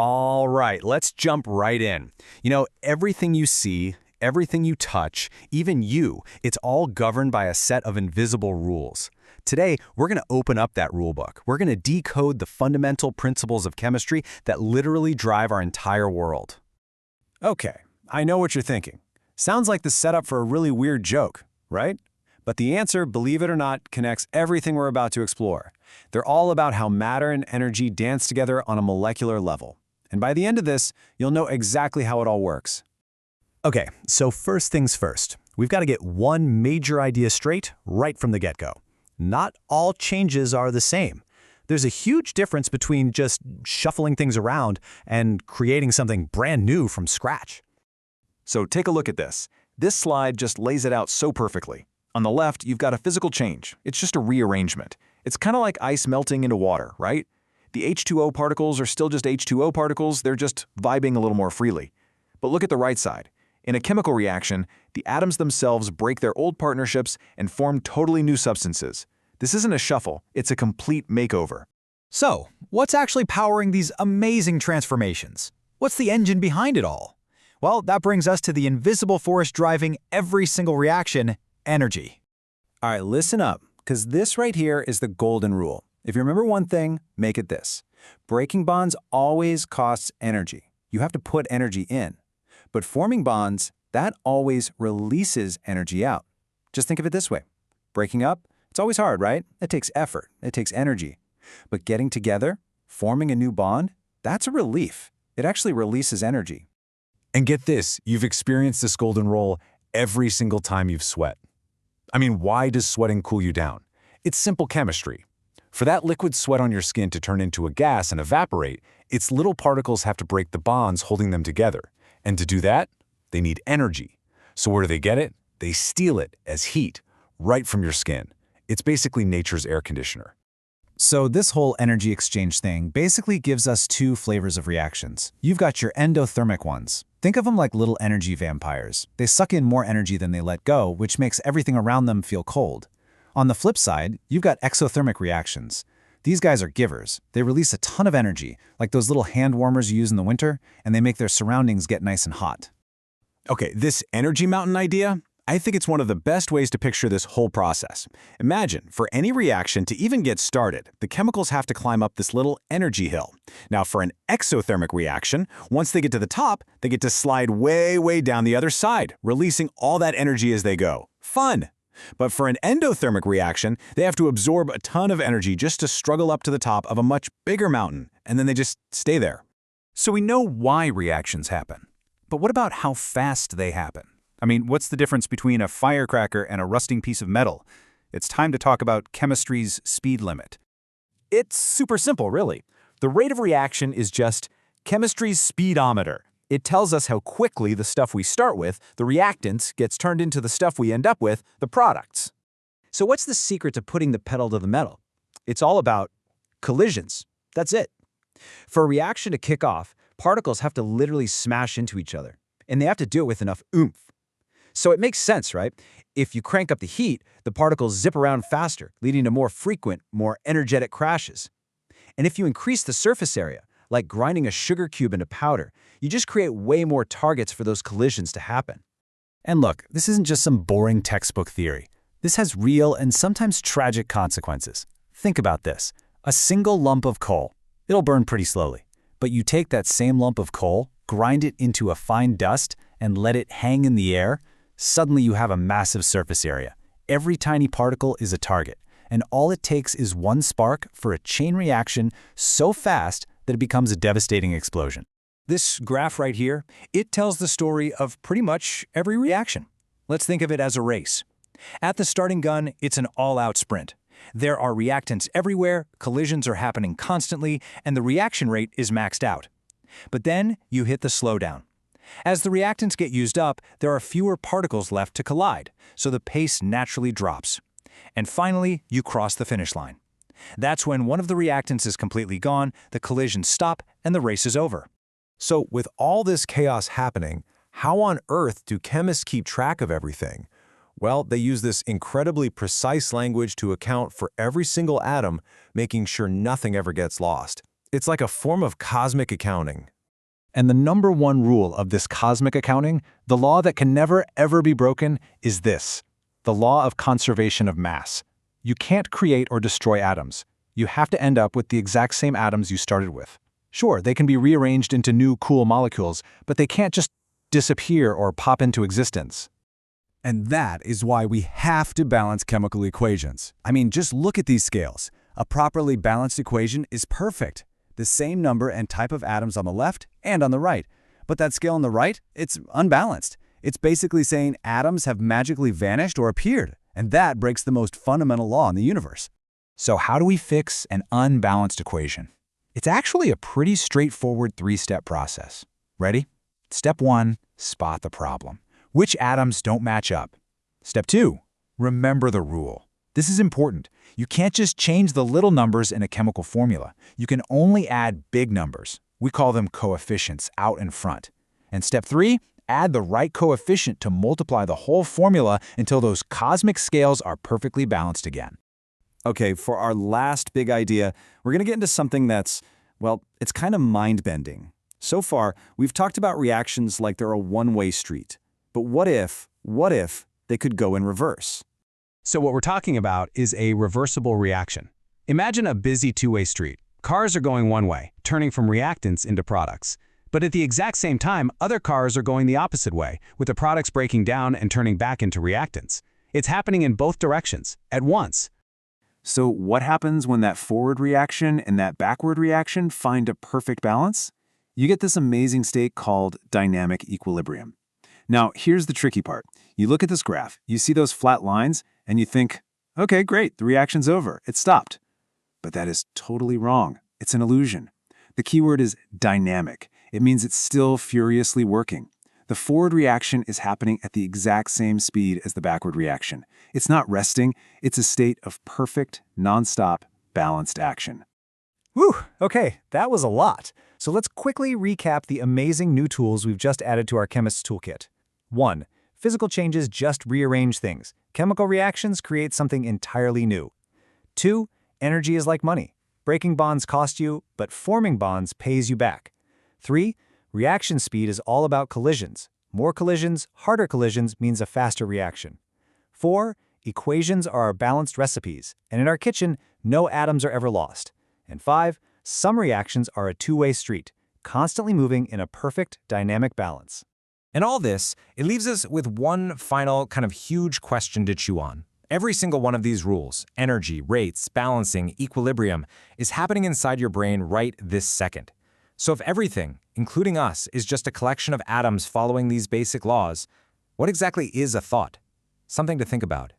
All right, let's jump right in. Everything you see, everything you touch, even you, it's all governed by a set of invisible rules. Today, we're going to open up that rule book. We're going to decode the fundamental principles of chemistry that literally drive our entire world. Okay, I know what you're thinking. Sounds like the setup for a really weird joke, right? But the answer, believe it or not, connects everything we're about to explore. They're all about how matter and energy dance together on a molecular level. And by the end of this, you'll know exactly how it all works. Okay, so first things first. We've got to get one major idea straight right from the get-go. Not all changes are the same. There's a huge difference between just shuffling things around and creating something brand new from scratch. So take a look at this. This slide just lays it out so perfectly. On the left, you've got a physical change. It's just a rearrangement. It's kind of like ice melting into water, right? The H2O particles are still just H2O particles, they're just vibing a little more freely. But look at the right side. In a chemical reaction, the atoms themselves break their old partnerships and form totally new substances. This isn't a shuffle, it's a complete makeover. So, what's actually powering these amazing transformations? What's the engine behind it all? Well, that brings us to the invisible force driving every single reaction: energy. All right, listen up, because this right here is the golden rule. If you remember one thing, make it this. Breaking bonds always costs energy. You have to put energy in. But forming bonds, that always releases energy out. Just think of it this way. Breaking up, it's always hard, right? It takes effort. It takes energy. But getting together, forming a new bond, that's a relief. It actually releases energy. And get this, you've experienced this golden rule every single time you've sweat. I mean, why does sweating cool you down? It's simple chemistry. For that liquid sweat on your skin to turn into a gas and evaporate, its little particles have to break the bonds holding them together. And to do that, they need energy. So where do they get it? They steal it as heat, right from your skin. It's basically nature's air conditioner. So this whole energy exchange thing basically gives us two flavors of reactions. You've got your endothermic ones. Think of them like little energy vampires. They suck in more energy than they let go, which makes everything around them feel cold. On the flip side, you've got exothermic reactions. These guys are givers. They release a ton of energy, like those little hand warmers you use in the winter, and they make their surroundings get nice and hot. Okay, this energy mountain idea, I think it's one of the best ways to picture this whole process. Imagine, for any reaction to even get started, the chemicals have to climb up this little energy hill. Now, for an exothermic reaction, once they get to the top, they get to slide way, way down the other side, releasing all that energy as they go. Fun! But for an endothermic reaction, they have to absorb a ton of energy just to struggle up to the top of a much bigger mountain, and then they just stay there. So we know why reactions happen. But what about how fast they happen? I mean, what's the difference between a firecracker and a rusting piece of metal? It's time to talk about chemistry's speed limit. It's super simple, really. The rate of reaction is just chemistry's speedometer. It tells us how quickly the stuff we start with, the reactants, gets turned into the stuff we end up with, the products. So what's the secret to putting the pedal to the metal? It's all about collisions. That's it. For a reaction to kick off, particles have to literally smash into each other, and they have to do it with enough oomph. So it makes sense, right? If you crank up the heat, the particles zip around faster, leading to more frequent, more energetic crashes. And if you increase the surface area, like grinding a sugar cube into powder, you just create way more targets for those collisions to happen. And look, this isn't just some boring textbook theory. This has real and sometimes tragic consequences. Think about this. A single lump of coal. It'll burn pretty slowly. But you take that same lump of coal, grind it into a fine dust, and let it hang in the air, suddenly you have a massive surface area. Every tiny particle is a target, and all it takes is one spark for a chain reaction so fast that it becomes a devastating explosion. This graph right here, it tells the story of pretty much every reaction. Let's think of it as a race. At the starting gun, it's an all-out sprint. There are reactants everywhere, collisions are happening constantly, and the reaction rate is maxed out. But then you hit the slowdown. As the reactants get used up, there are fewer particles left to collide, so the pace naturally drops. And finally, you cross the finish line. That's when one of the reactants is completely gone, the collisions stop, and the race is over. So with all this chaos happening, how on earth do chemists keep track of everything? Well, they use this incredibly precise language to account for every single atom, making sure nothing ever gets lost. It's like a form of cosmic accounting. And the number one rule of this cosmic accounting, the law that can never ever be broken, is this: the law of conservation of mass. You can't create or destroy atoms. You have to end up with the exact same atoms you started with. Sure, they can be rearranged into new cool molecules, but they can't just disappear or pop into existence. And that is why we have to balance chemical equations. I mean, just look at these scales. A properly balanced equation is perfect. The same number and type of atoms on the left and on the right. But that scale on the right, it's unbalanced. It's basically saying atoms have magically vanished or appeared, and that breaks the most fundamental law in the universe. So how do we fix an unbalanced equation? It's actually a pretty straightforward three-step process. Ready? Step 1, spot the problem. Which atoms don't match up? Step 2, remember the rule. This is important. You can't just change the little numbers in a chemical formula. You can only add big numbers. We call them coefficients out in front. And step 3, add the right coefficient to multiply the whole formula until those cosmic scales are perfectly balanced again. Okay, for our last big idea, we're going to get into something that's, well, it's kind of mind-bending. So far, we've talked about reactions like they're a one-way street. But what if they could go in reverse? So what we're talking about is a reversible reaction. Imagine a busy two-way street. Cars are going one way, turning from reactants into products. But at the exact same time, other cars are going the opposite way, with the products breaking down and turning back into reactants. It's happening in both directions, at once. So what happens when that forward reaction and that backward reaction find a perfect balance? You get this amazing state called dynamic equilibrium. Now, here's the tricky part. You look at this graph, you see those flat lines, and you think, okay, great, the reaction's over, it stopped. But that is totally wrong. It's an illusion. The key word is dynamic. It means it's still furiously working. The forward reaction is happening at the exact same speed as the backward reaction. It's not resting, it's a state of perfect, nonstop, balanced action. Whew, okay, that was a lot. So let's quickly recap the amazing new tools we've just added to our Chemist's Toolkit. 1. Physical changes just rearrange things. Chemical reactions create something entirely new. 2. Energy is like money. Breaking bonds cost you, but forming bonds pays you back. 3. Reaction speed is all about collisions. More collisions, harder collisions means a faster reaction. 4. Equations are our balanced recipes, and in our kitchen, no atoms are ever lost. And 5. Some reactions are a two-way street, constantly moving in a perfect dynamic balance. And all this, it leaves us with one final kind of huge question to chew on. Every single one of these rules, energy, rates, balancing, equilibrium, is happening inside your brain right this second. So if everything, including us, is just a collection of atoms following these basic laws, what exactly is a thought? Something to think about.